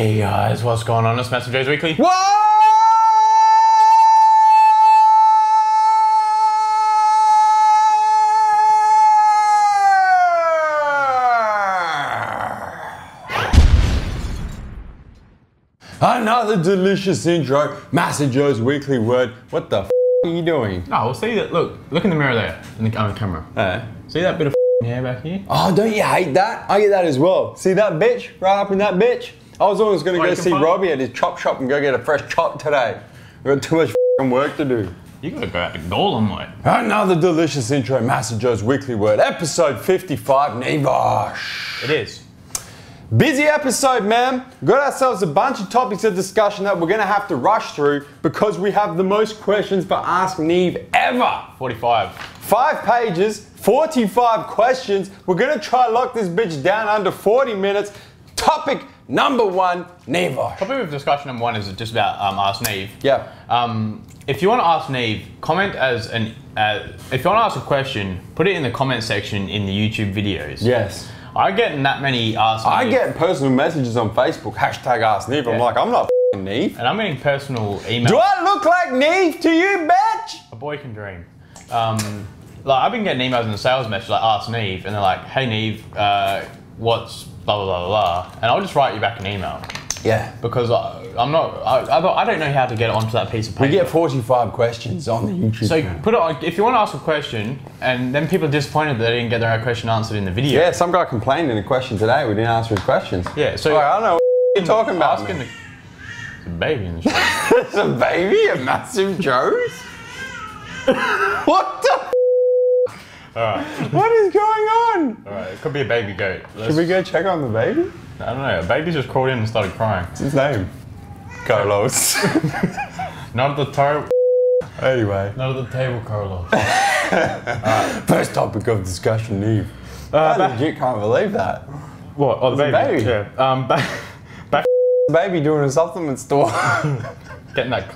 Hey guys, what's going on? It's MassiveJoes Weekly. What? Another delicious intro. MassiveJoes Weekly Word. What the f are you doing? No, we'll see that. Look in the mirror there, on the camera. See that bit of hair back here? Oh, don't you hate that? I get that as well. See that bitch? Right up in that bitch? I was always going to go see Robbie at his chop shop and go get a fresh chop today. We've got too much work to do. You gotta go out to Golem, mate. Another delicious intro, MassiveJoes Weekly Word, episode 55, Neve. It is. Busy episode, man. Got ourselves a bunch of topics of discussion that we're going to have to rush through because we have the most questions for Ask Neve ever. 45. 5 pages, 45 questions. We're going to try lock this bitch down under 40 minutes. Topic number 1, Neve. Topic of discussion number 1 is just about Ask Neve. Yeah. If you want to ask Neve, comment as an. If you want to ask a question, put it in the comment section in the YouTube videos. Yes. I get that many Ask Neve. I get personal messages on Facebook, hashtag Ask Neve. I'm like, I'm not f***ing Neve. And I'm getting personal emails. Do I look like Neve to you, bitch? A boy can dream. Like I've been getting emails in the sales message like Ask Neve, and they're like, hey Neve, what's blah blah blah blah, and I'll just write you back an email. Yeah. Because I don't know how to get onto that piece of paper. We get 45 questions on the YouTube channel. Put it on, if you want to ask a question, and then people are disappointed that they didn't get their question answered in the video. Yeah, some guy complained in a question today we didn't answer his questions. Yeah, so I don't know what you're talking about. There's a baby in the show. There's a baby at MassiveJoes? What the? Alright. What is going on? Alright, it could be a baby goat. Should we go check on the baby? I don't know, a baby just crawled in and started crying. What's his name? Carlos. Not at the table. Anyway. Not at the table, Carlos. First topic of discussion, Neve. I legit can't believe that. What? Oh, the baby? Yeah. Back baby doing a supplement store. Getting that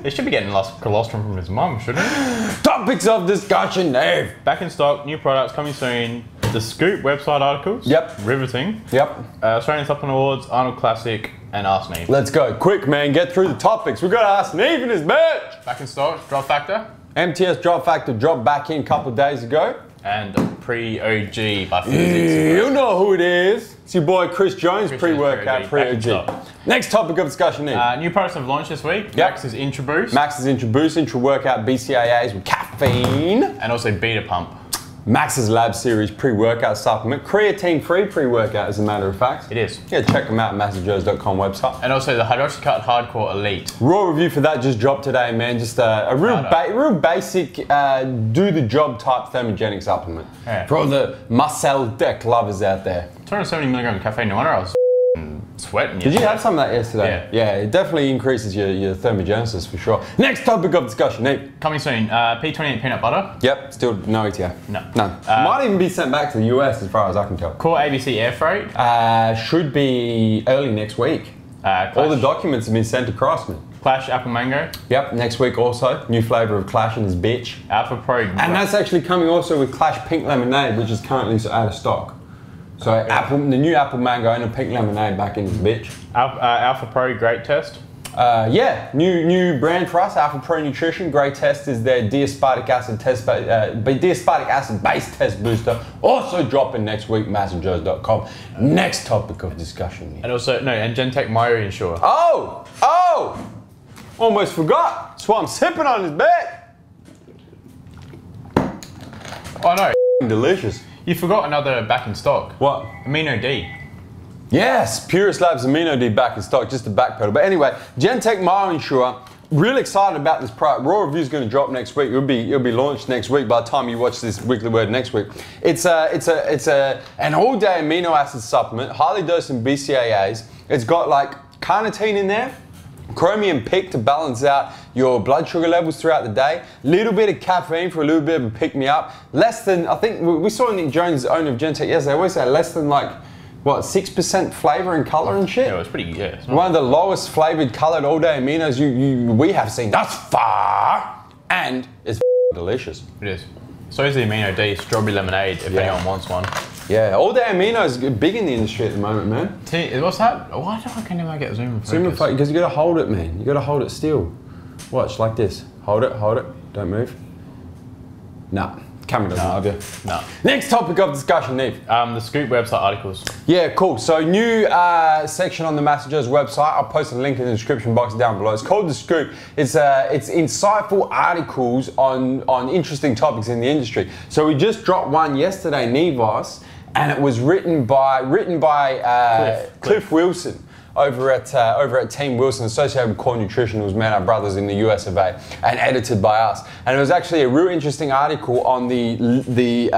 he should be getting colostrum from his mum, shouldn't he? Topics of discussion, Neve. Back in stock, new products coming soon. The Scoop website articles. Yep. Riveting. Yep. Australian Supplement Awards, Arnold Classic, and Ask Neve. Let's go. Quick, man. Get through the topics. We've got to Ask Neve in his bitch. Back in stock, Drop Factor. MTS Drop Factor dropped back in a couple of days ago. And pre-OG by You know who it is. It's your boy Chris Jones, pre-workout, pre-OG. Next topic of discussion, Neve. New products have launched this week. Yep. Max's Intra Boost. Max's Intra Boost, Intra Workout BCAAs with caffeine. And also Beta Pump. Max's Lab Series pre-workout supplement. Creatine-free pre-workout, as a matter of fact. It is. Yeah, check them out, MassiveJoes.com website. And also the Hydroxycut Hardcore Elite. Raw review for that just dropped today, man. Just a real basic, do-the-job type thermogenic supplement. Yeah. For all the Mencel deck lovers out there. 270 milligrams of caffeine, no wonder I was sweating. Did you have some of that yesterday? Yeah, it definitely increases your thermogenesis for sure. Next topic of discussion, Neve. Coming soon, P28 peanut butter. Yep, still no ETA. No. None. Might even be sent back to the US as far as I can tell. Core ABC air freight. Should be early next week. All the documents have been sent across, man. Clash Apple Mango. Yep, next week also. New flavour of Clash in this bitch. Alpha Pro. And that's actually coming also with Clash Pink Lemonade, which is currently out of stock. So the new Apple Mango and a Pink Lemonade back in this bitch. Alpha Pro Great Test. Yeah, new brand for us, Alpha Pro Nutrition. Great Test is their D-aspartic acid base test booster. Also dropping next week, MassiveJoes.com. Next topic of discussion. And also, and Gentech Myri Insure. Oh! Almost forgot. That's why I'm sipping on this bed. Oh no. Delicious. You forgot another back in stock. What? Amino D. Yes, Purist Labs Amino D back in stock, just a backpedal. But anyway, Gentech Myri Insure, really excited about this product. Raw review is going to drop next week. It'll be launched next week by the time you watch this Weekly Word next week. It's an all-day amino acid supplement, highly dosed in BCAAs. It's got like carnitine in there, chromium peak to balance out your blood sugar levels throughout the day. Little bit of caffeine for a little bit of a pick-me-up. Less than, I think, we saw Nick Jones, owner of Gentech yesterday, I always say less than like, what, 6% flavour and colour and shit? Yeah, it was pretty good. Yeah, one of the lowest flavoured coloured all-day aminos we have seen thus far, and it's delicious. It is. So is the Amino D Strawberry Lemonade, if anyone wants one. Yeah, all the aminos are big in the industry at the moment, man. What's that? Why do I never get zoom focus? Zoom focus, because you got to hold it, man. You got to hold it still. Watch, like this. Hold it, don't move. Nah, camera doesn't love you. No. Next topic of discussion, Neve. The Scoop website articles. Yeah, cool. So new section on the MassiveJoes website. I'll post a link in the description box down below. It's called The Scoop. It's insightful articles on interesting topics in the industry. So we just dropped one yesterday, Nevos, and it was written by Cliff Wilson. Over at Team Wilson, associated with Core Nutritionals, man, our brothers in the US of A, and edited by us. And it was actually a real interesting article on the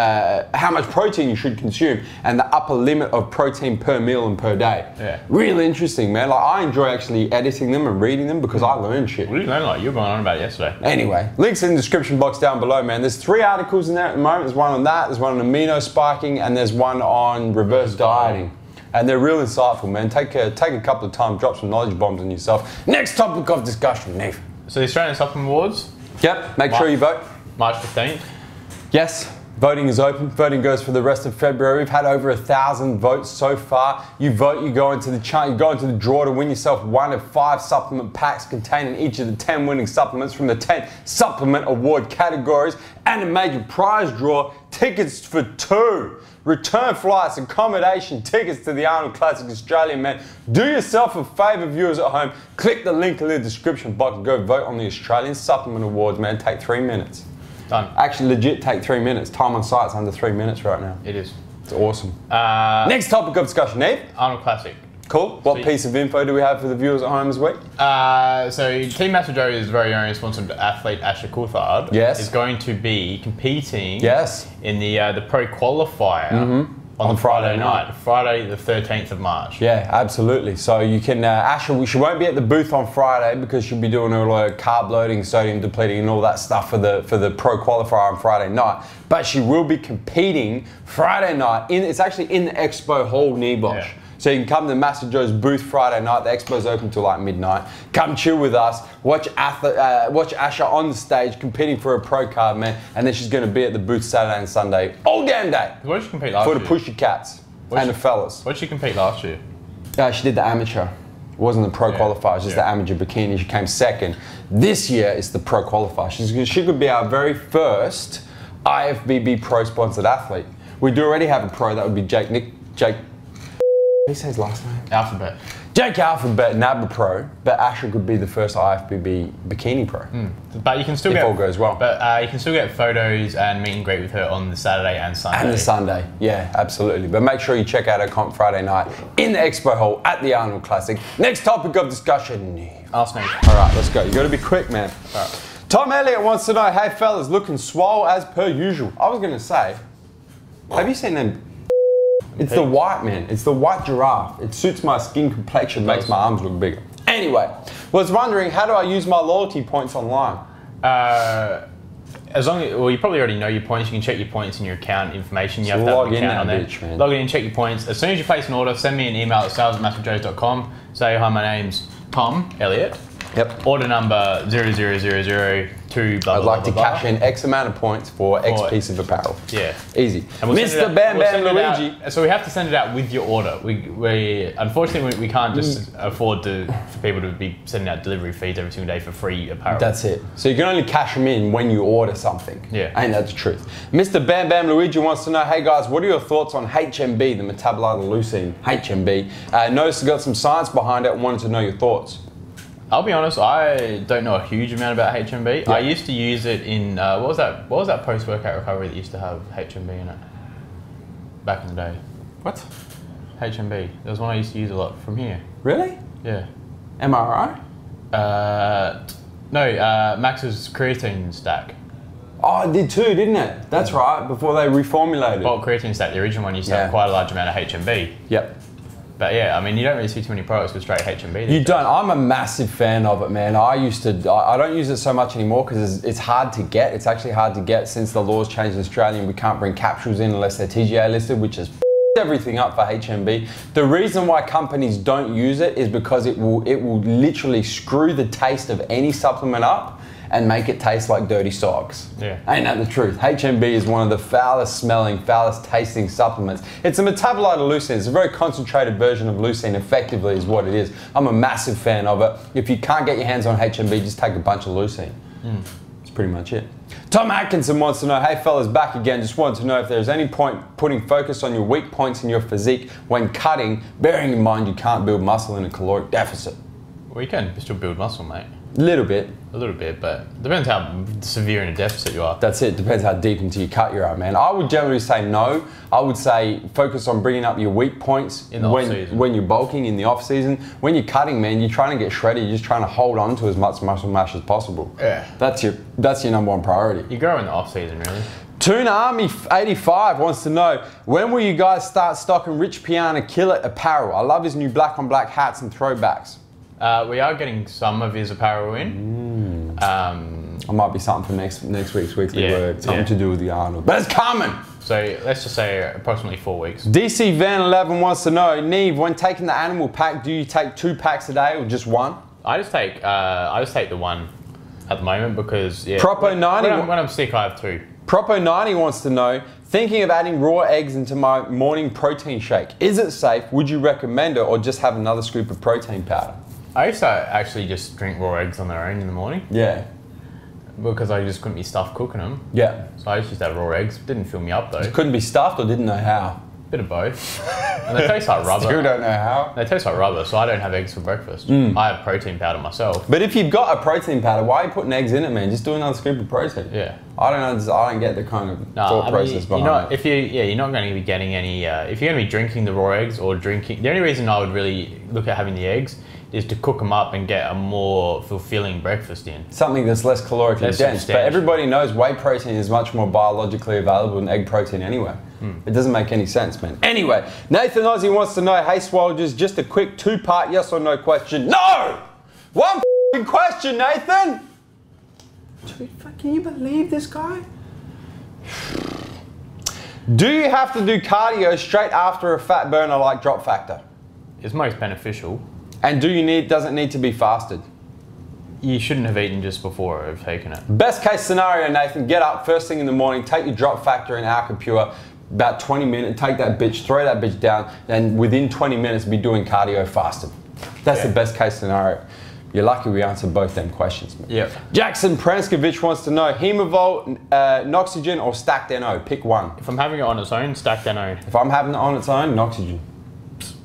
how much protein you should consume and the upper limit of protein per meal and per day. Yeah. Really interesting, man. Like, I enjoy actually editing them and reading them because I learn shit. What did you learn? Like, you were going on about it yesterday. Anyway, links in the description box down below, man. There's 3 articles in there at the moment. There's one on that, there's one on amino spiking, and there's one on reverse dieting. And they're real insightful, man. Take a couple of time, drop some knowledge bombs on yourself. Next topic of discussion, Neve. So the Australian Supplement Awards. Yep, make sure you vote. March 15th. Yes, voting is open. Voting goes for the rest of February. We've had over 1,000 votes so far. You vote, you go into the draw to win yourself one of 5 supplement packs containing each of the 10 winning supplements from the 10 supplement award categories, and a major prize draw, tickets for 2. Return flights, accommodation, tickets to the Arnold Classic Australia, man. Do yourself a favour, viewers at home. Click the link in the description box and go vote on the Australian Supplement Awards, man. Take 3 minutes. Done. Actually, legit take 3 minutes. Time on site's under 3 minutes right now. It is. It's awesome. Next topic of discussion, Neve. Arnold Classic. Cool. What piece of info do we have for the viewers at home this week? So Team MassiveJoes' very own sponsored athlete Asher Coulthard is going to be competing in the pro qualifier on Friday night, Friday the 13th of March. Yeah, absolutely. So you can, Asher, she won't be at the booth on Friday because she'll be doing a lot of carb loading, sodium depleting and all that stuff for the pro qualifier on Friday night. But she will be competing Friday night, it's actually in the Expo Hall, Nebosh. Yeah. So you can come to the MassiveJoes booth Friday night. The expo's open till like midnight. Come chill with us. Watch Asher on the stage competing for a pro card, man. And then she's going to be at the booth Saturday and Sunday all damn day. What did she compete last year? For the pushy cats and the fellas. What did she compete last year? She did the amateur. It wasn't the pro qualifier. It was just the amateur bikini. She came second. This year it's the pro qualifier. She could be our very first IFBB pro sponsored athlete. We do already have a pro. That would be Jake. He says his last name? Alphabet. Jake Alphabet, NABA Pro, but Asher could be the first IFBB Bikini Pro. But you can still if all goes well. But you can still get photos and meet and greet with her on the Saturday and Sunday. And the Sunday, yeah, absolutely. But make sure you check out her comp Friday night in the Expo Hall at the Arnold Classic. Next topic of discussion. ASKNeve. All right, let's go. You got to be quick, man. All right. Tom Elliott wants to know, hey fellas, looking swole as per usual. I was going to say, have you seen them? It's the white, man. It's the white giraffe. It suits my skin complexion, makes my arms look bigger. Anyway, was wondering, how do I use my loyalty points online? As long as, well, you probably already know your points. You can check your points in your account information. You have to have an account on there. Bitch, log in, check your points. As soon as you place an order, send me an email at sales@massivejoes.com. Say, hi, my name's Tom Elliott. Yep. Order number 00002 blah, I'd like to cash in X amount of points for X piece of apparel. Yeah. Easy. We'll Mr. Bam Bam Luigi. So we have to send it out with your order. We unfortunately we can't just afford for people to be sending out delivery feeds every single day for free apparel. That's it. So you can only cash them in when you order something. Yeah. Ain't that the truth? Mr. Bam Bam Luigi wants to know, hey guys, what are your thoughts on HMB, the metabolite of leucine? HMB. Noticed it got some science behind it and wanted to know your thoughts. I'll be honest, I don't know a huge amount about HMB. Yeah. I used to use it in, what was that post-workout recovery that used to have HMB in it? Back in the day. What? HMB. There was one I used to use a lot from here. Really? Yeah. MRI? No, Max's creatine stack. Oh, it did too, didn't it? That's right, before they reformulated. Well, creatine stack, the original one used to have quite a large amount of HMB. Yep. But yeah, I mean, you don't really see too many products with straight HMB. You don't. I'm a massive fan of it, man. I don't use it so much anymore because it's hard to get. It's actually hard to get since the laws changed in Australia and we can't bring capsules in unless they're TGA listed, which is everything up for HMB. The reason why companies don't use it is because it will literally screw the taste of any supplement up. and make it taste like dirty socks. Yeah. Ain't that the truth? HMB is one of the foulest smelling, foulest tasting supplements. It's a metabolite of leucine. It's a very concentrated version of leucine, effectively is what it is. I'm a massive fan of it. If you can't get your hands on HMB, just take a bunch of leucine. That's pretty much it. Tom Atkinson wants to know, hey fellas, back again. Just wanted to know if there's any point putting focus on your weak points in your physique when cutting, bearing in mind you can't build muscle in a caloric deficit. Well, you can still build muscle, mate. A little bit, but depends how severe in a deficit you are. That's it. Depends how deep into your cut you are, man. I would generally say no. I would say focus on bringing up your weak points in the off-season. When you're bulking in the off season. When you're cutting, man, you're trying to get shredded. You're just trying to hold on to as much muscle mass as possible. Yeah. That's your number one priority. You grow in the off season, really. Toon Army 85 wants to know, when will you guys start stocking Rich Piana Kill It apparel? I love his new black on black hats and throwbacks. We are getting some of his apparel in. It might be something for next week's Weekly Word. Something to do with the Arnold. But it's coming! So let's just say approximately 4 weeks. DC Van 11 wants to know, Neve, when taking the animal pack, do you take 2 packs a day or just 1? I just take the 1 at the moment because Propo 90 when I'm sick, I have 2. Propo 90 wants to know, thinking of adding raw eggs into my morning protein shake. Is it safe? Would you recommend it or just have another scoop of protein powder? I used to actually just drink raw eggs on their own in the morning. Yeah. Because I just couldn't be stuffed cooking them. Yeah. So I used to have raw eggs. Didn't fill me up though. Couldn't be stuffed or didn't know how? Bit of both. And they taste like rubber. Still don't know how. They taste like rubber, so I don't have eggs for breakfast. I have protein powder myself. But if you've got a protein powder, why are you putting eggs in it, man? Just do another scoop of protein. Yeah. I don't get the kind of thought process behind it. You're not going to be getting any, if you're going to be drinking the raw eggs or drinking, the only reason I would really look at having the eggs is to cook them up and get a more fulfilling breakfast in. Something that's less calorically dense. But everybody knows whey protein is much more biologically available than egg protein anyway. It doesn't make any sense, man. Anyway, Nathan Ozzy wants to know, hey Swolgers, just a quick 2-part yes or no question. No! One question, Nathan! Can you believe this guy? Do you have to do cardio straight after a fat burner like Drop Factor? It's most beneficial. And does it need to be fasted? You shouldn't have eaten just before I've taken it. Best case scenario, Nathan, get up first thing in the morning, take your Drop Factor in Alka-Pure, about 20 minutes, take that bitch, throw that bitch down, and within 20 minutes be doing cardio fasted. That's the best case scenario. You're lucky we answered both them questions, man. Yep. Jackson Pranskovich wants to know, Hemavol, Noxygen or stacked NO? Pick one. If I'm having it on its own, stacked NO. If I'm having it on its own, Noxygen.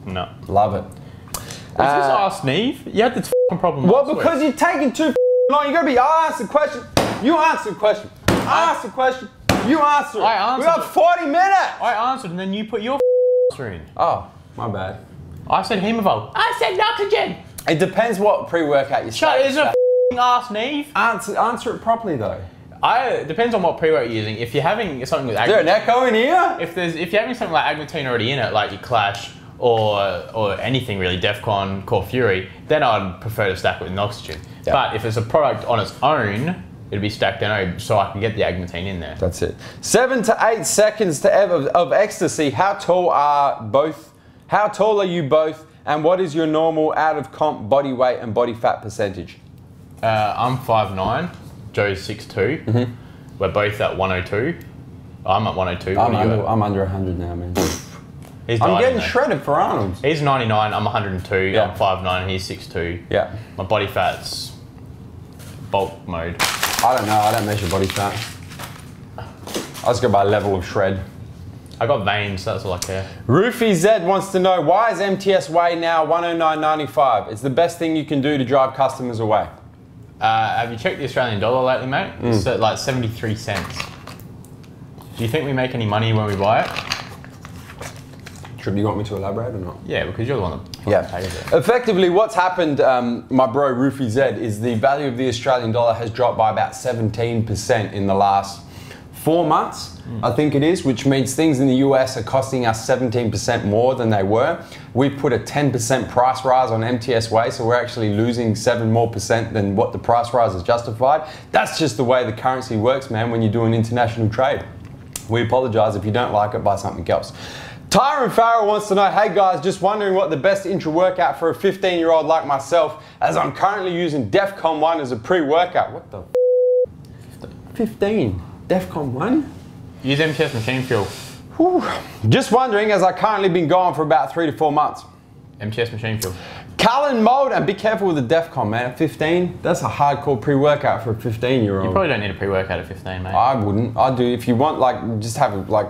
No. Love it. Is this AskNeve? You had this f***ing problem Well, because you're taking too long. You're going to be, I asked the question. You answer the question. I asked the question. You answer it. I answered. We got 40 minutes. I answered and then you put your answer in. Oh, my bad. I said Hemavol. I said Noxygen. It depends what pre-workout you Shut it, it's a AskNeve. Answer it properly though. Depends on what pre-workout you're using. If you're having something with Is there an echo in here? If you're having something like agmatine already in it, like your Clash or anything really, Defcon, Core Fury, then I'd prefer to stack it with Noxygen. Yep. But if it's a product on its own, it'd be stacked NO so I can get the agmatine in there. That's it. 7 to 8 seconds of ecstasy. How tall are you both? And what is your normal out of comp body weight and body fat percentage? I'm 5'9", Joe's 6'2". We're both at 102. I'm at 102. I'm under 100 now, man. I'm getting shredded for Arnold. He's 99, I'm 102, yeah. I'm 5'9", he's 6'2". Yeah. My body fat's bulk mode. I don't know, I don't measure body fat. I just go by level of shred. I got veins, that's all I care. Roofy Z wants to know, why is MTS Whey now $109.95? It's the best thing you can do to drive customers away. Have you checked the Australian dollar lately, mate? It's at like 73 cents. Do you think we make any money when we buy it? Should you want me to elaborate or not? Yeah, because you're the one that pays it. Effectively, what's happened, my bro Roofy Z, is the value of the Australian dollar has dropped by about 17% in the last 4 months, I think it is, which means things in the US are costing us 17% more than they were. We've put a 10% price rise on MTS Whey, so we're actually losing 7% more than what the price rise is justified. That's just the way the currency works, man, when you do an international trade. We apologize if you don't like it, buy something else. Tyron Farrell wants to know, hey guys, just wondering what the best intra-workout for a 15-year-old like myself, as I'm currently using Defcon 1 as a pre-workout. What the f 15. DEFCON 1? Use MTS machine fuel. Whew. Just wondering, as I currently been gone for about 3 to 4 months. MTS machine fuel. Cullen mode, and be careful with the DEFCON, man. At 15, that's a hardcore pre-workout for a 15-year-old. You probably don't need a pre-workout at 15, mate. I wouldn't. I do. If you want, like, just have like.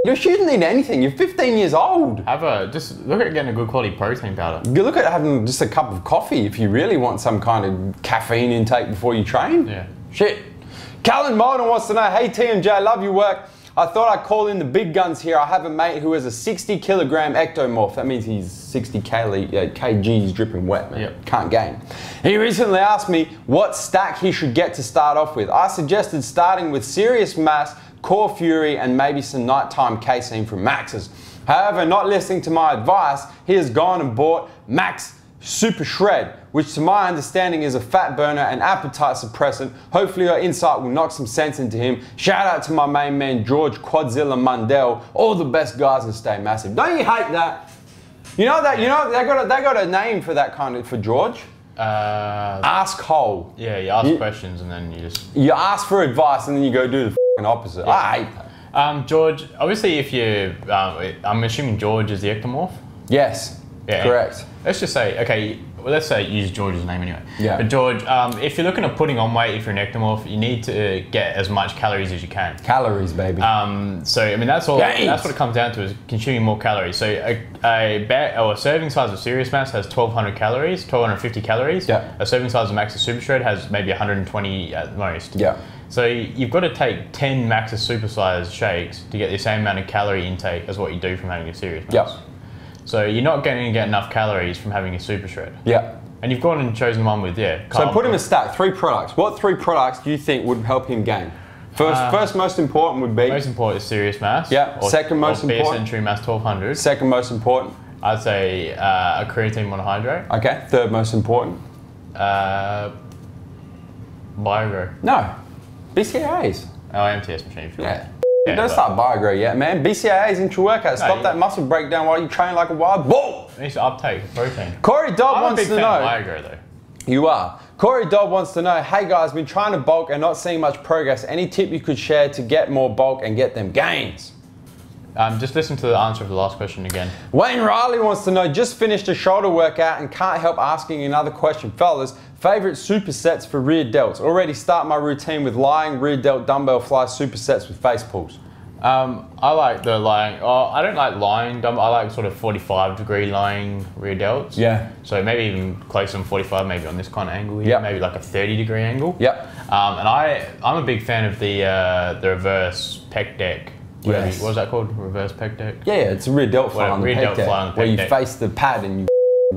You shouldn't need anything. You're 15 years old. Just look at getting a good quality protein powder. You look at having just a cup of coffee if you really want some kind of caffeine intake before you train. Yeah. Shit. Cullen Mulder wants to know, hey TMJ, love your work. I thought I'd call in the big guns here. I have a mate who has a 60 kilogram ectomorph. That means he's 60 kgs dripping wet, man. Yep. Can't gain. He recently asked me what stack he should get to start off with. I suggested starting with Serious Mass, Core Fury, and maybe some nighttime casein from Max's. However, not listening to my advice, he has gone and bought Max Super Shred, which to my understanding is a fat burner and appetite suppressant. Hopefully your insight will knock some sense into him. Shout out to my main man, George Quadzilla Mundell. All the best guys, and stay massive. Don't you hate that? You know that, they got a name for that kind of, for George? Ask hole. Yeah, you ask questions and then you just... You ask for advice and then you go do the f***ing opposite. Yeah. I hate that. George, obviously if you, I'm assuming George is the ectomorph? Yes. Yeah, correct. Let's just say, okay, well, let's say use George's name anyway. Yeah. But George, if you're looking at putting on weight, if you're an ectomorph, you need to get as much calories as you can. Calories, baby. So I mean, that's all. Gains. That's what it comes down to, is consuming more calories. So a serving size of Serious Mass has 1,200 calories, 1,250 calories. Yeah. A serving size of Max's Super Shred has maybe 120 at most. Yeah. So you've got to take 10 Max's supersized shakes to get the same amount of calorie intake as what you do from having a Serious Mass. Yeah. So you're not going to get enough calories from having a Super Shred. Yeah. And you've gone and chosen one with, So put him a stack, 3 products. What 3 products do you think would help him gain? First most important would be? Most important is Serious Mass. Yeah. Second most important? Century Mass 1200. Second most important? I'd say a creatine monohydrate. Okay. Third most important? Biogrow. No. BCAAs. Oh, MTS machine fuel. Yeah. Don't start Biogrow yet, man. BCAAs intra-workout. Stop that muscle breakdown while you train like a wild bull. It needs to uptake protein. Corey Dodd wants to know. I'm a big fan of Biogrow, though. You are. Corey Dodd wants to know, hey guys, been trying to bulk and not seeing much progress. Any tip you could share to get more bulk and get them gains? Just listen to the answer of the last question again. Wayne Riley wants to know, just finished a shoulder workout and can't help asking another question. Fellas, favorite supersets for rear delts? Already start my routine with lying rear delt dumbbell fly supersets with face pulls. I like the lying, I don't like lying dumbbell, I like sort of 45-degree lying rear delts. Yeah. So maybe even closer than 45, maybe on this kind of angle here, yep. Maybe like a 30-degree angle. Yep. And I'm a big fan of the reverse pec deck. Yes. What was that called? Reverse pec deck? Yeah, it's a rear delt fly on the pec deck, where you face the pad and you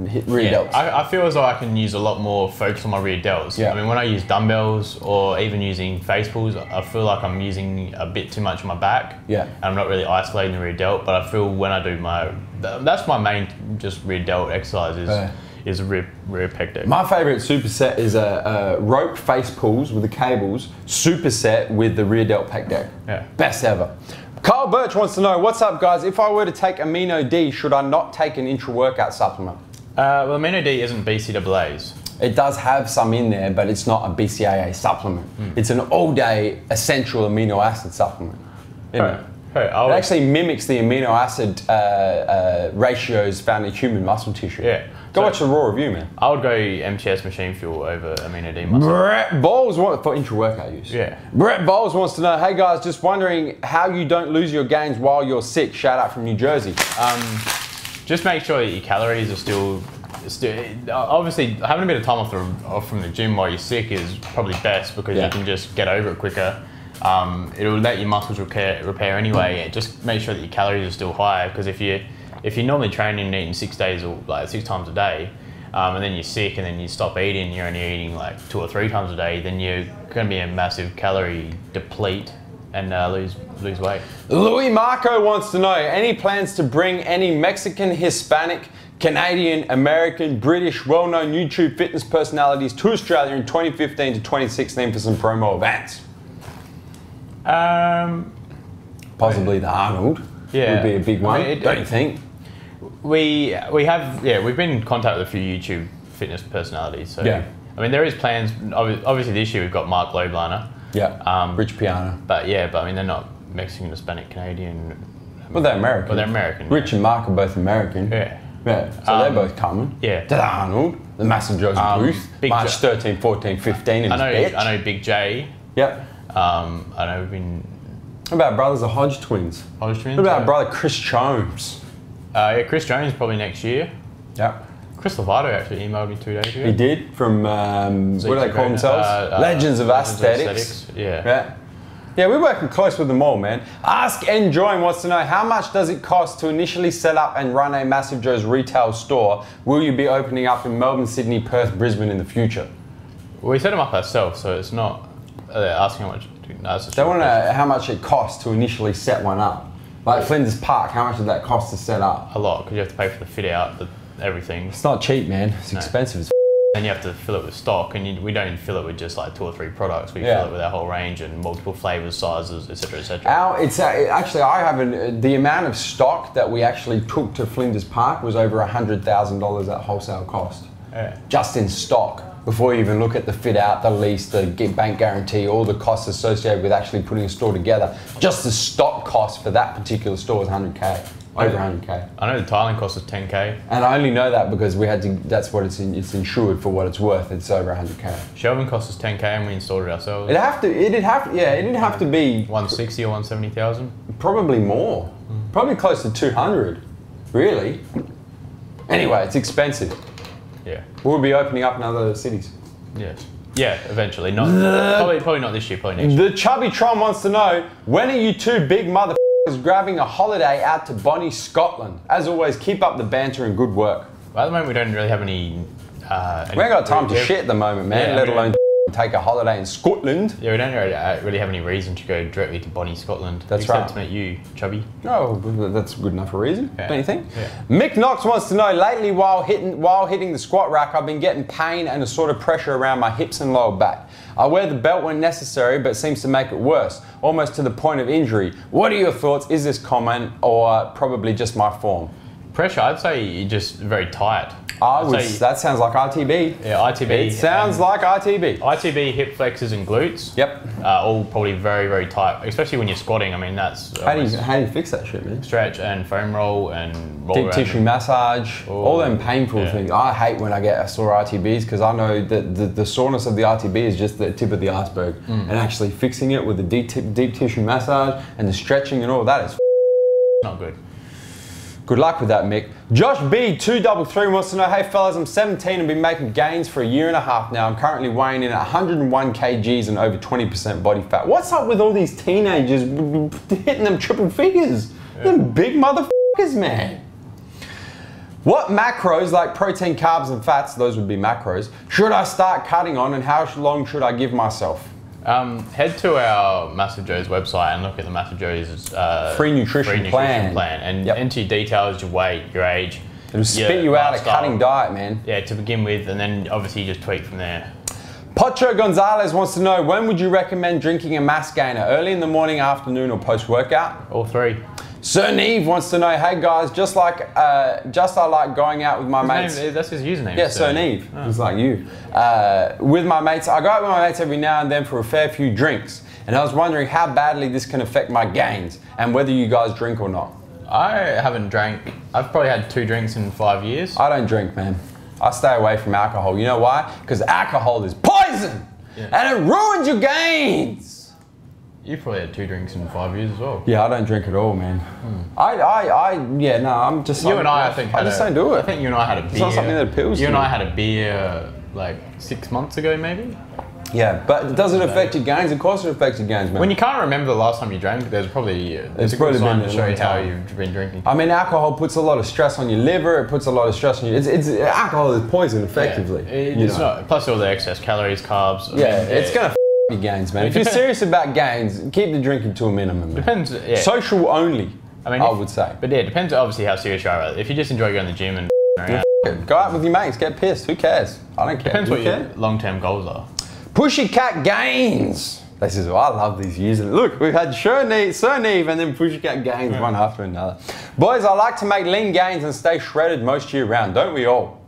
hit rear delts. I feel as though I can use a lot more focus on my rear delts. Yeah. I mean, when I use dumbbells or even using face pulls, I feel like I'm using a bit too much on my back. Yeah. And I'm not really isolating the rear delt, but I feel when I do that's my main just rear delt exercise is a rear pec deck. My favourite superset is a rope face pulls with the cables, superset with the rear delt pec deck. Yeah. Best ever. Carl Birch wants to know, what's up guys, if I were to take Amino D, should I not take an intra-workout supplement? Well, Amino D isn't BCAAs. It does have some in there, but it's not a BCAA supplement. It's an all-day essential amino acid supplement. It actually mimics the amino acid ratios found in human muscle tissue. Yeah. Go watch the raw review, man. I would go MTS machine fuel over Amino D muscle. Brett Bowles for intra-workout use. Yeah. Brett Bowles wants to know, hey guys, just wondering how you don't lose your gains while you're sick. Shout out from New Jersey. Just make sure that your calories are still obviously having a bit of time off from the gym while you're sick is probably best, because you can just get over it quicker. It'll let your muscles repair anyway. Just make sure that your calories are still high, because if you're normally training and eating 6 days or like 6 times a day, and then you're sick and then you stop eating, you're only eating like 2 or 3 times a day, then you're going to be a massive calorie deplete and lose weight. Louis Marco wants to know, any plans to bring any Mexican, Hispanic, Canadian, American, British, well-known YouTube fitness personalities to Australia in 2015 to 2016 for some promo events? Possibly the Arnold would be a big one, don't you think? We've been in contact with a few YouTube fitness personalities. So I mean, there is plans. Obviously, this year we've got Mark Lobliner. Yeah. Rich piano. But yeah, I mean, they're not Mexican, Hispanic, Canadian. Well, they're American. Well, they're American. Rich and Mark are both American. Yeah. Yeah. So they're both coming. Yeah. To the Arnold, the MassiveJoes booth, March 13, 14, 15. I know Big J. Yep. I know we've been. What about brothers the Hodge twins? Hodge twins. What about brother Chris Jones? Yeah, Chris Jones probably next year. Yep. Chris Lovato actually emailed me 2 days ago. He did from what do they call themselves? Legends of Aesthetics. Yeah. Yeah, we're working close with them all, man. AskNeve wants to know, how much does it cost to initially set up and run a MassiveJoes retail store? Will you be opening up in Melbourne, Sydney, Perth, Brisbane in the future? Well, we set them up ourselves, so it's not asking how much. No, they want to know how much it costs to initially set one up. Like Flinders Park, how much did that cost to set up? A lot, because you have to pay for the fit out, everything. It's not cheap, man. It's expensive as Then you have to fill it with stock, and we don't fill it with just like 2 or 3 products. We fill it with our whole range and multiple flavors, sizes, etc., etc. Actually, I haven't. The amount of stock that we actually took to Flinders Park was over $100,000 at wholesale cost. Yeah. Just in stock. Before you even look at the fit out, the lease, the bank guarantee, all the costs associated with actually putting a store together. Just the stock cost for that particular store was 100K. Over 100K. I know the tiling cost is 10K. And I only know that because we had to. That's what it's insured for what it's worth. It's over 100K. Shelving cost us 10K and we installed it ourselves. It'd have to be 160 or 170,000. Probably more. Probably close to 200. Really. Anyway, it's expensive. Yeah. We'll be opening up in other cities. Yes. Yeah, eventually. Not probably not this year. Probably next year. The Chubby Tron wants to know, when are you two big motherfuckers grabbing a holiday out to Bonnie, Scotland? As always, keep up the banter and good work. Well, at the moment, we don't really have any. We ain't got time to shit at the moment, man. Yeah, let alone take a holiday in Scotland. Yeah, we don't really have any reason to go directly to Bonnie, Scotland. That's right. Except to meet you, Chubby. No, that's good enough a reason, don't you think? Yeah. Mick Knox wants to know, lately while hitting the squat rack, I've been getting pain and a sort of pressure around my hips and lower back. I wear the belt when necessary, but seems to make it worse, almost to the point of injury. What are your thoughts? Is this common or probably just my form? Pressure, I'd say you're just very tight. That sounds like ITB. Yeah, ITB. It sounds like ITB. ITB, hip flexors and glutes. Yep. All probably very, very tight, especially when you're squatting. I mean, that's... How do you fix that shit, man? Stretch and foam roll and roll deep around tissue massage, all them painful things. I hate when I get sore ITBs because I know that the soreness of the ITB is just the tip of the iceberg. And actually fixing it with the deep tissue massage and the stretching and all that is not good. Good luck with that, Mick. Josh B233 wants to know, hey fellas, I'm 17 and been making gains for a year and a half now. I'm currently weighing in at 101 kgs and over 20% body fat. What's up with all these teenagers hitting them triple figures? Them big motherfuckers, man. What macros, like protein, carbs and fats, those would be macros, should I start cutting on and how long should I give myself? Head to our MassiveJoes website and look at the MassiveJoes free nutrition plan and enter your details, your weight, your age. It'll spit you out a cutting diet, man. Yeah, to begin with, and then obviously you just tweak from there. Pocho Gonzalez wants to know, when would you recommend drinking a mass gainer? Early in the morning, afternoon, or post-workout? All three. Sir Neve wants to know, hey guys, just I like going out with my mates. That's his username. Yeah, Sir Neve. Oh. It's like you. With my mates, I go out with my mates every now and then for a fair few drinks. And I was wondering how badly this can affect my gains and whether you guys drink or not. I haven't drank. I've probably had 2 drinks in 5 years. I don't drink, man. I stay away from alcohol. You know why? Because alcohol is poison and it ruins your gains. You've probably had 2 drinks in 5 years as well. Yeah, I don't drink at all, man. I'm just... You and I think... I just don't do it. I think you and I had a beer... It's not something that appeals to me. You and I had a beer like 6 months ago, maybe? Yeah, but does it affect your gains? Of course it affects your gains, man. When you can't remember the last time you drank, there's probably... It's a good sign to show you how you've been drinking. I mean, alcohol puts a lot of stress on your liver. It puts a lot of stress on you. Alcohol is poison, effectively. Yeah, it's not, plus all the excess calories, carbs. It's going to your gains, man. If you're serious about gains, keep the drinking to a minimum, man. Depends, yeah. Social only, I would say. But yeah, it depends obviously how serious you are. If you just enjoy going to the gym and around. Go out with your mates, get pissed. Who cares? I don't care. Depends what your long-term goals are. Pussycat Gains. This is I love these users. Look, we've had Sir Neve and then Pussycat Gains one after another. Boys, I like to make lean gains and stay shredded most year round, don't we all?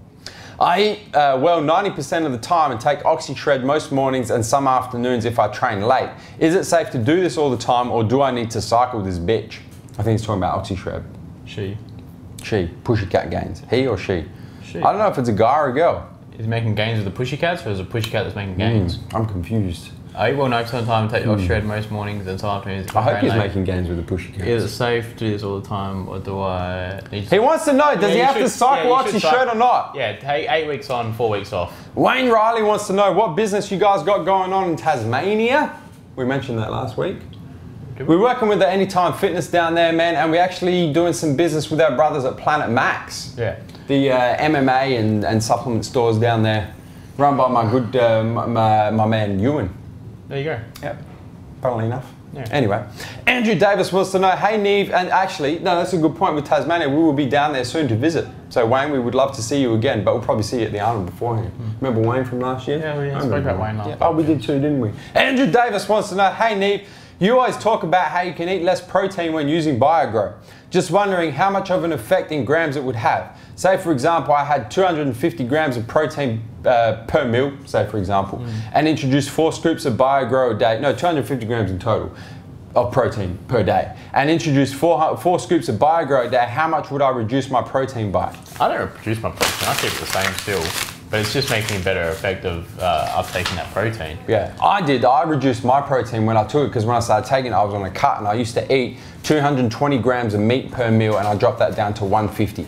I eat well 90% of the time and take OxyShred most mornings and some afternoons if I train late. Is it safe to do this all the time, or do I need to cycle this bitch? I think he's talking about OxyShred. She. Pussycat gains. He or she? She. I don't know if it's a guy or a girl. Is he making gains with the pussycats, or is it a pussycat that's making gains? I'm confused. I eat well 90% of the time, take OxyShred most mornings and some afternoons. I hope he's making gains with the pussycats. Is it safe to do this all the time, or do I need to... He wants to know, does he have to cycle OxyShred or not? Yeah, take 8 weeks on, 4 weeks off. Wayne Riley wants to know what business you guys got going on in Tasmania. We mentioned that last week. We're working with the Anytime Fitness down there, man, and we're actually doing some business with our brothers at Planet Max. Yeah. The MMA and supplement stores down there, run by my good, my man Ewan. There you go. Yep, funnily enough. Yeah. Anyway, Andrew Davis wants to know, hey Neve, and actually, no, that's a good point with Tasmania. We will be down there soon to visit. So Wayne, we would love to see you again, but we'll probably see you at the Arnold beforehand. Remember Wayne from last year? Yeah, we spoke about Wayne last year. Oh, we did too, didn't we? Andrew Davis wants to know, hey Neve, you always talk about how you can eat less protein when using BioGrow. Just wondering how much of an effect in grams it would have. Say for example, I had 250 grams of protein per meal, say for example, and introduced 4 scoops of BioGrow a day, no, 250 grams in total of protein per day, and introduced 4 scoops of BioGrow a day, how much would I reduce my protein by? I don't reduce my protein, I keep it the same still. But it's just making a better effect of uptaking that protein. Yeah, I reduced my protein when I took it, because when I started taking it, I was on a cut, and I used to eat 220 grams of meat per meal, and I dropped that down to 150.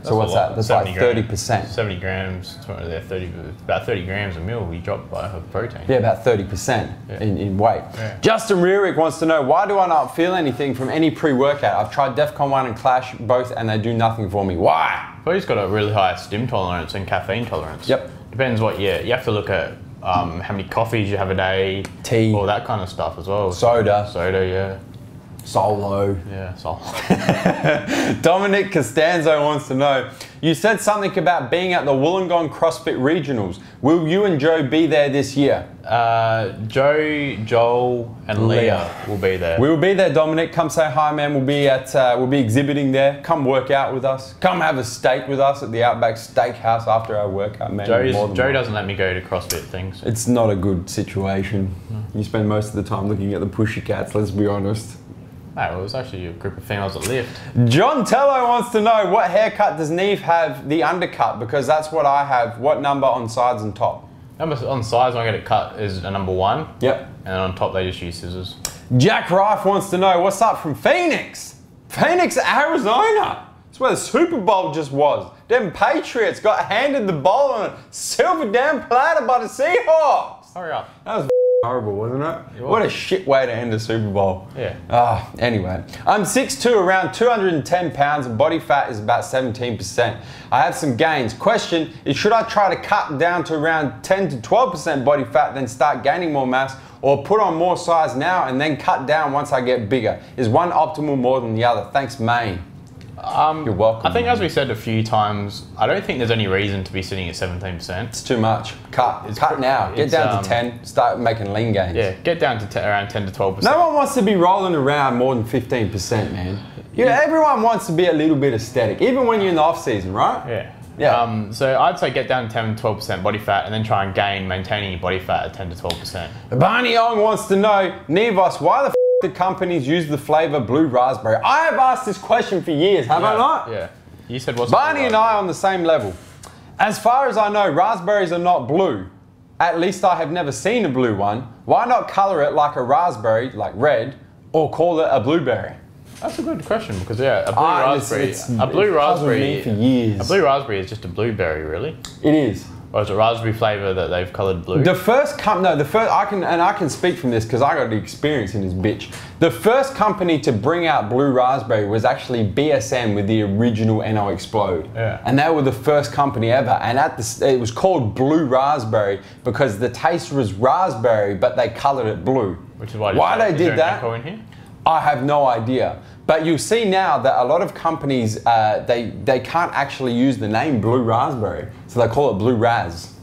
So what's that? That's like 30%. 70 grams, about 30 grams a meal you drop by protein. Yeah, about 30% in weight. Yeah. Justin Rearick wants to know, why do I not feel anything from any pre-workout? I've tried DEFCON 1 and Clash both, and they do nothing for me. Why? Well, he's got a really high stim tolerance and caffeine tolerance. Yep. Depends what, you have to look at how many coffees you have a day. Tea. All that kind of stuff as well. Soda. Soda, yeah. Solo. Yeah, solo. Dominic Costanzo wants to know, you said something about being at the Wollongong CrossFit Regionals. Will you and Joe be there this year? Joe, Joel, and Leah will be there. We will be there, Dominic. Come say hi, man. We'll be exhibiting there. Come work out with us. Come have a steak with us at the Outback Steakhouse after our workout, man. Joe doesn't let me go to CrossFit things. It's not a good situation. You spend most of the time looking at the pussycats, let's be honest. No, it was actually a group of females that lift. John Tello wants to know, what haircut does Neve have the undercut? Because that's what I have. What number on sides and top? Number on sides when I get it cut is a number 1. Yep. And on top they just use scissors. Jack Rife wants to know, what's up from Phoenix? Phoenix, Arizona. That's where the Super Bowl just was. Them Patriots got handed the ball on a silver damn platter by the Seahawks. Hurry up. That was horrible, wasn't it? What a shit way to end a Super Bowl. Yeah. Anyway, I'm 6'2", around 210 pounds, and body fat is about 17%. I have some gains. Question is, should I try to cut down to around 10 to 12% body fat, then start gaining more mass, or put on more size now and then cut down once I get bigger? Is one optimal more than the other? Thanks, Maine. You're welcome. I think, as we said a few times, I don't think there's any reason to be sitting at 17%. It's too much. Cut now. Get down to 10. Start making lean gains. Yeah, get down to around 10 to 12%. No one wants to be rolling around more than 15%, man. Everyone wants to be a little bit aesthetic, even when you're in the off season, right? Yeah. So I'd say get down to 10 to 12% body fat, and then try and gain, maintaining your body fat at 10 to 12%. Barney Young wants to know, Nevos, why the do companies use the flavor blue raspberry? I have asked this question for years, have I not? Yeah. You said what's Barney and I are on the same level. As far as I know, raspberries are not blue. At least I have never seen a blue one. Why not color it like a raspberry, like red, or call it a blueberry? That's a good question, because a blue raspberry is just a blueberry, really. It is. Or is it raspberry flavour that they've coloured blue? I can speak from this because I got the experience in this bitch. The first company to bring out blue raspberry was actually BSN with the original NO Explode. Yeah. And they were the first company ever. And it was called blue raspberry because the taste was raspberry, but they coloured it blue. Which is why they did that. Echo in here? I have no idea. But you'll see now that a lot of companies, they can't actually use the name blue raspberry. So they call it blue raz.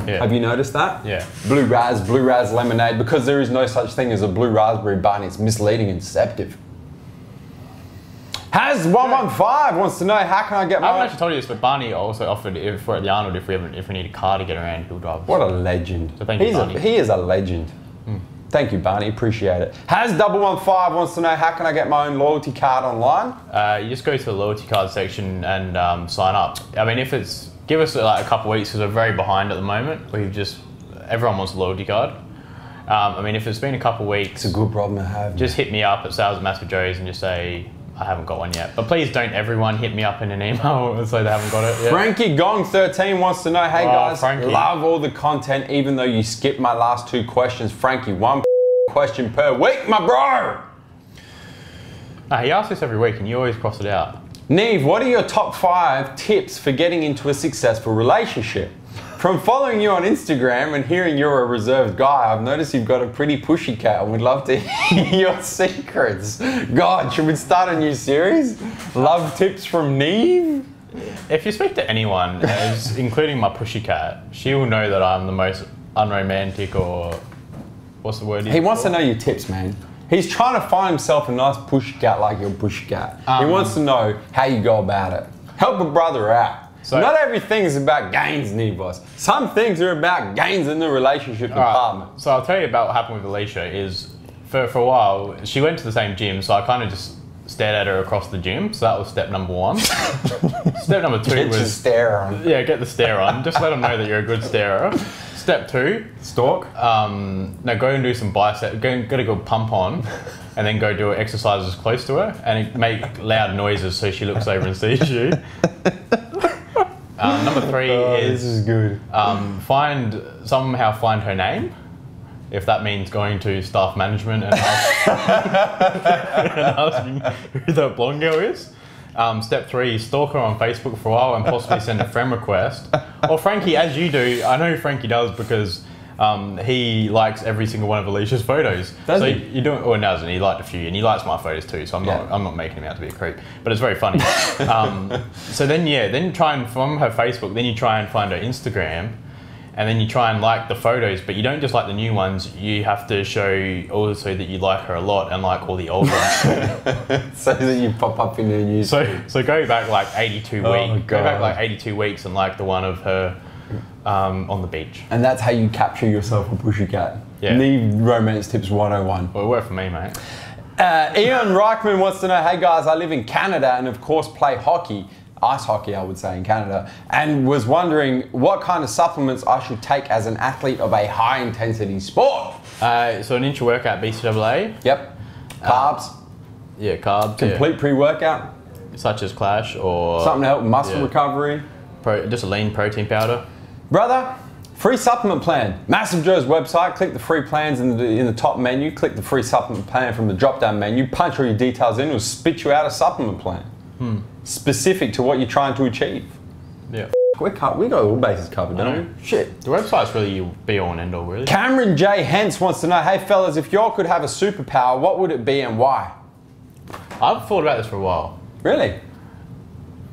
Yeah. Have you noticed that? Yeah. Blue raz lemonade, because there is no such thing as a blue raspberry bun. It's misleading and deceptive. Has 115 wants to know how can I get my... I haven't actually told you this, but Barney also offered if we're at the Arnold, if we need a car to get around, he'll drive us. What a legend. So thank you, Barney. He is a legend. Thank you, Barney. Appreciate it. Has 115 wants to know how can I get my own loyalty card online? You just go to the loyalty card section and sign up. I mean, give us like a couple of weeks because we're very behind at the moment. Everyone wants a loyalty card. I mean, if it's been a couple of weeks, it's a good problem to have. Just hit me up at sales@MassiveJoes and just say I haven't got one yet. But please don't everyone hit me up in an email and say they haven't got it yet. Frankie Gong 13 wants to know, hey guys, Frankie. Love all the content even though you skipped my last 2 questions. Frankie, 1 question per week, my bro. He asks this every week and you always cross it out. Neve, what are your top 5 tips for getting into a successful relationship? From following you on Instagram and hearing you're a reserved guy, I've noticed you've got a pretty pushy cat and would love to hear your secrets. God, should we start a new series? Love tips from Neve? If you speak to anyone, including my pushy cat, she will know that I'm the most unromantic or what's the word? He wants to know your tips, man. He's trying to find himself a nice pushy cat like your pushy cat. He wants to know how you go about it. Help a brother out. So, not everything is about gains, Nevos. Some things are about gains in the relationship department. Right. So I'll tell you about what happened with Alicia is, for a while, she went to the same gym, so I kind of just stared at her across the gym. So that was step number 1. Step number 2 was... Get your stare on. Yeah, get the stare on. Just let them know that you're a good starer. Step 2... Stalk? No, go and do some bicep, go a good pump on, and then go do exercises close to her, and make loud noises so she looks over and sees you. Number 3 is... This is good. Somehow find her name. If that means going to staff management and asking who that blonde girl is. Step 3, stalk her on Facebook for a while and possibly send a friend request. Or Frankie, as you do, I know Frankie does because he likes every single one of Alicia's photos. Does he? You don't, or doesn't, he liked a few, and he likes my photos too, so I'm not making him out to be a creep. But it's very funny. So then try and, from her Facebook, then you try and find her Instagram, and then you try and like the photos, but you don't just like the new ones, you have to show also that you like her a lot and like all the old ones. So that you pop up in the news. So go back like 82 weeks. Go back like 82 weeks and like the one of her on the beach. And that's how you capture yourself a pushy cat. Yeah. Neve Romance Tips 101. Well, it worked for me, mate. Ian Reichman wants to know, hey guys, I live in Canada and of course play hockey. Ice hockey, I would say, in Canada, and was wondering what kind of supplements I should take as an athlete of a high-intensity sport. So an intra-workout BCAA. Yep. Carbs. Yeah, carbs. Complete pre-workout. Such as Clash or... Something to help muscle recovery. Just a lean protein powder. Brother, free supplement plan. MassiveJoes website, click the free plans in the top menu, click the free supplement plan from the drop-down menu, punch all your details in, it'll spit you out a supplement plan. Specific to what you're trying to achieve. Yeah. We got all bases covered, don't we? Shit. The website's really your be-all and end-all, really. Cameron J. Hence wants to know, hey fellas, if y'all could have a superpower, what would it be and why? I've thought about this for a while. Really?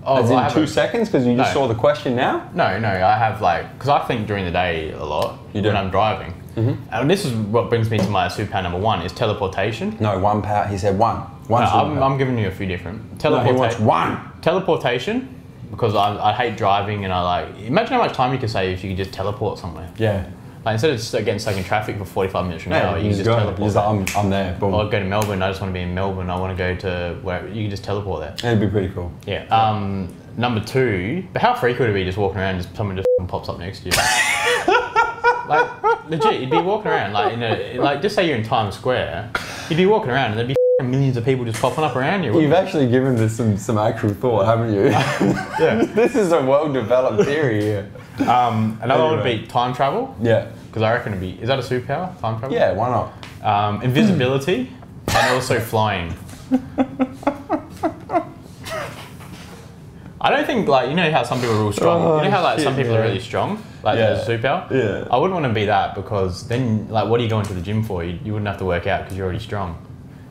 Oh, as in 2 seconds, because you just saw the question now? No, I have because I think during the day a lot when I'm driving. And this is what brings me to my superpower number 1 is teleportation. No, one power, he said one. I'm giving you a few different. No, he wants one. Teleportation, because I hate driving and imagine how much time you could save if you could just teleport somewhere. Yeah. Like instead of just getting stuck in traffic for 45 minutes from now, you can just teleport. Like, I'm there. Boom. Or I'd go to Melbourne, I just want to be in Melbourne, I want to go to where you can just teleport there. That'd be pretty cool. Yeah. Number 2, but how frequent would it be just walking around and someone just pops up next to you? Like legit, you'd be walking around like just say you're in Times Square, you'd be walking around and there'd be millions of people just popping up around you. You've actually given this some actual thought, haven't you? Yeah. This is a well-developed theory here. Another one would be time travel. Yeah. Because I reckon is that a superpower, time travel? Yeah, why not? Invisibility and also flying. I don't think you know how some people are real strong. You know how some people are really strong, there's a superpower. Yeah. I wouldn't want to be that because then what are you going to the gym for? You wouldn't have to work out because you're already strong.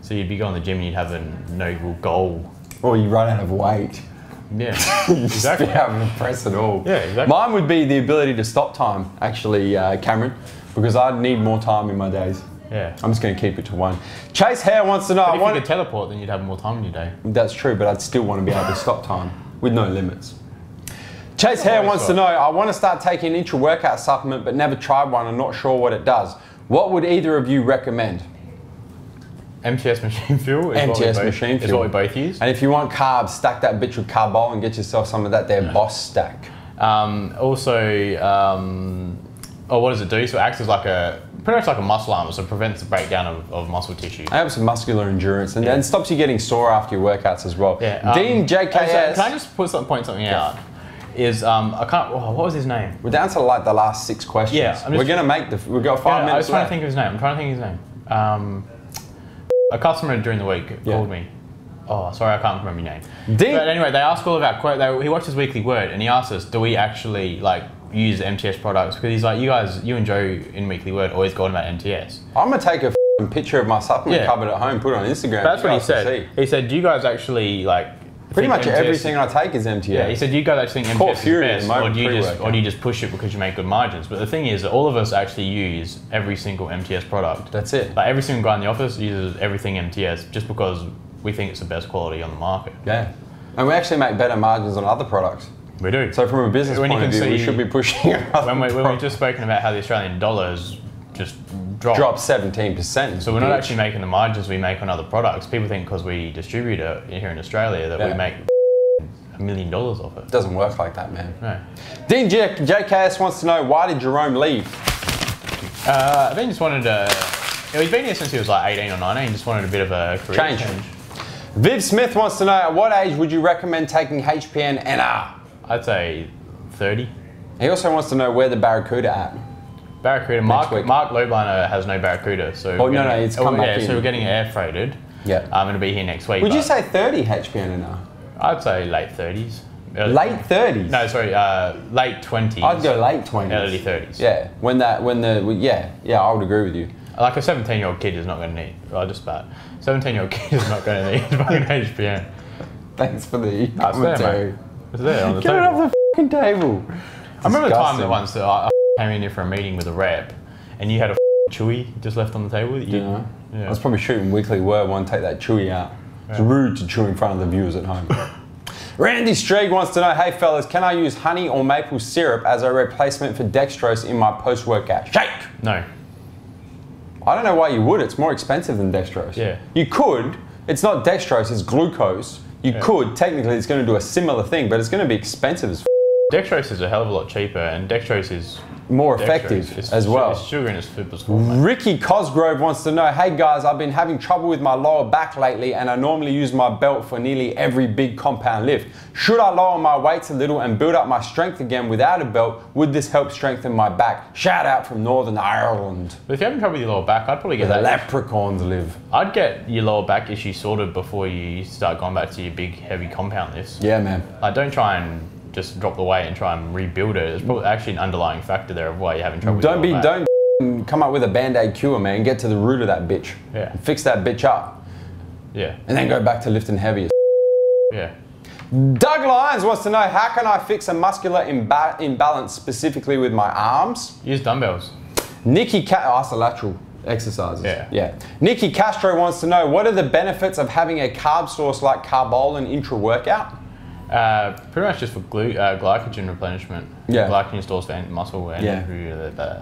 So you'd be going to the gym and you'd have a noble goal. Or you run out of weight. Yeah, exactly. Just having to press it all. Yeah, exactly. Mine would be the ability to stop time, actually, Cameron, because I'd need more time in my days. Yeah. I'm just going to keep it to 1. Chase Hare wants to know... But if you could teleport, then you'd have more time in your day. That's true, but I'd still want to be able to stop time with no limits. Chase Hare wants to know, I want to start taking an intra-workout supplement, but never tried one. I'm not sure what it does. What would either of you recommend? MTS machine fuel is what we both use. And if you want carbs, stack that bitch with Carbol and get yourself some of that there Boss stack. What does it do? So it acts as like pretty much like a muscle armor, so it prevents the breakdown of muscle tissue. It helps with muscular endurance and stops you getting sore after your workouts as well. Yeah. Dean JKS. Can I just point something out? What was his name? We're down to like the last 6 questions. Yeah. We're gonna make we've got 5 minutes I was trying left. to think of his name. I'm trying to think of his name. A customer during the week called me. Oh, sorry, I can't remember your name. But anyway, they asked all of our questions. He watched his weekly word and he asked us, do we actually use MTS products? Because he's like, you and Joe in weekly word always go on about MTS. I'm gonna take a picture of my supplement cupboard at home, put it on Instagram. That's what he said. He said, do you guys actually pretty much everything I take is MTS. Yeah, he said, do you guys actually think MTS is best, or do you just push it because you make good margins? But the thing is that all of us actually use every single MTS product. That's it. Like every single guy in the office uses everything MTS just because we think it's the best quality on the market. Yeah. And we actually make better margins on other products. We do. So from a business point of view, we should be pushing when we've just spoken about how the Australian dollars just dropped 17%. So we're not actually making the margins we make on other products. People think because we distribute it here in Australia that we make $1 million off it. It doesn't work like that, man. No. Dean JKS wants to know, why did Jerome leave? I think he just wanted to... he's been here since he was like 18 or 19. He just wanted a bit of a career change. Viv Smith wants to know, at what age would you recommend taking HPN NR? I'd say 30. He also wants to know where the Barracuda at. Barracuda. Mark Lobliner has no Barracuda, so it's come back in. So we're getting it air freighted. Yeah. I'm going to be here next week. Would you say 30 HPN NR? I'd say late 30s. Late 30s? No, sorry, late 20s. I'd go late 20s. Early 30s. Yeah, I would agree with you. Like a 17-year-old kid is not going to need, just about. 17-year-old kid is not going to need fucking HPN. Thanks for the commentary. It's there on the table. Get it off the fucking table. I remember the time that once that I came in here for a meeting with a rep and you had a chewy just left on the table. Yeah. I was probably shooting weekly word one, take that chewy out. It's rude to chew in front of the viewers at home. Randy Streeg wants to know, hey fellas, can I use honey or maple syrup as a replacement for dextrose in my post-workout shake? No. I don't know why you would. It's more expensive than dextrose. Yeah. You could. It's not dextrose, it's glucose. You could. Technically, it's going to do a similar thing, but it's going to be expensive as dextrose is a hell of a lot cheaper, and dextrose is more effective as well. It's sugar in its food form. Ricky Cosgrove wants to know, hey guys, I've been having trouble with my lower back lately and I normally use my belt for nearly every big compound lift. Should I lower my weights a little and build up my strength again without a belt? Would this help strengthen my back? Shout out from Northern Ireland. But if you're having trouble with your lower back, I'd probably get where the leprechauns live. I'd get your lower back issue sorted before you start going back to your big heavy compound lifts. Yeah, man. Don't try and just drop the weight and try and rebuild it. There's probably actually an underlying factor there of why you're having trouble with your lower back. Don't come up with a band-aid cure, man. Get to the root of that bitch. Yeah. And fix that bitch up. Yeah. And then go back to lifting heavy as yeah. Doug Lyons wants to know, how can I fix a muscular imbalance specifically with my arms? Use dumbbells. Isolateral exercises. Yeah. Nikki Castro wants to know, what are the benefits of having a carb source like Carbolin intra-workout? Pretty much just for glycogen replenishment. Yeah. Glycogen stores for muscle and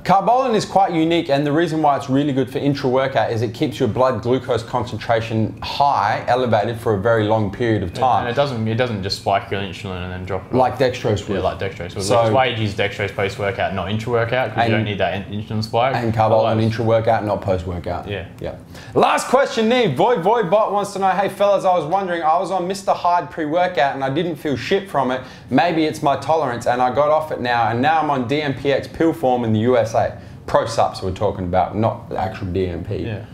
Carbolin is quite unique, and the reason why it's really good for intra-workout is it keeps your blood glucose concentration high, elevated for a very long period of time. And it doesn't just spike your insulin and then drop it. Like dextrose would. Yeah, like dextrose would. So, which is why you use dextrose post-workout, not intra-workout, because you don't need that insulin spike. And Carbolin intra-workout, not post-workout. Yeah. Last question, Neve. Void Bot wants to know, hey fellas, I was wondering, I was on Mr. Hyde pre-workout and I didn't feel shit from it. Maybe it's my tolerance and I got off it now, and now I'm on DMPX pill form in the USA. Pro sups we're talking about, not the actual DMP. Yeah.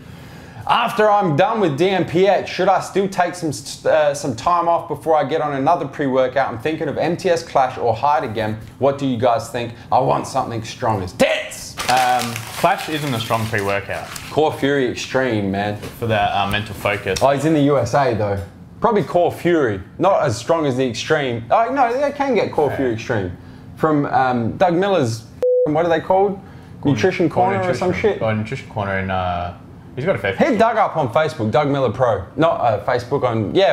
After I'm done with DMPX, should I still take some time off before I get on another pre-workout? I'm thinking of MTS Clash or Hyde again. What do you guys think? I want something strong as tits! Clash isn't a strong pre-workout. Core Fury Extreme, man. For that mental focus. Oh, he's in the USA though. Probably Core Fury, not as strong as the Extreme. Oh no, they can get Core Fury Extreme. From Doug Miller's, what are they called? Nutrition Corner or some shit. Or Nutrition Corner in, he's got a fair Hit Doug up on Facebook, Doug Miller Pro. Not Facebook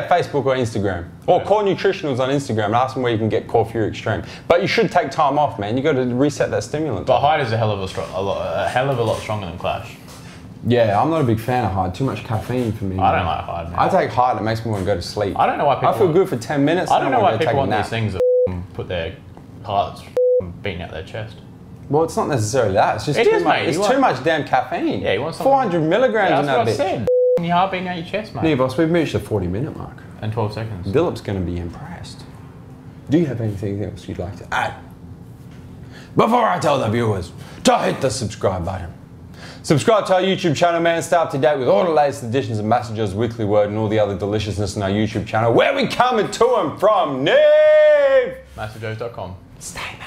Facebook or Instagram. Or Core Nutritionals on Instagram and ask him where you can get Core Fury Extreme. But you should take time off, man. You got to reset that stimulant. But Hyde is a hell of a lot stronger than Clash. Yeah, I'm not a big fan of Hyde. Too much caffeine for me. I don't like Hyde, man. I take Hyde, it makes me want to go to sleep. I don't know why people... I feel good for 10 minutes. I don't know why people want these things that put their hearts beating out their chest. Well, it's not necessarily that. It's just too much. It's too much damn caffeine. Yeah, you want something... 400 milligrams in that bitch. That's what I said. Your heart beating out your chest, mate. Yeah, boss, we've reached the 40-minute mark. And 12 seconds. Philip's going to be impressed. Do you have anything else you'd like to add? Before I tell the viewers to hit the subscribe button. Subscribe to our YouTube channel, man. Stay up to date with all the latest editions of MassiveJoes Weekly WORD and all the other deliciousness on our YouTube channel, where we coming to and from Neve. MassiveJoes.com. Stay, man.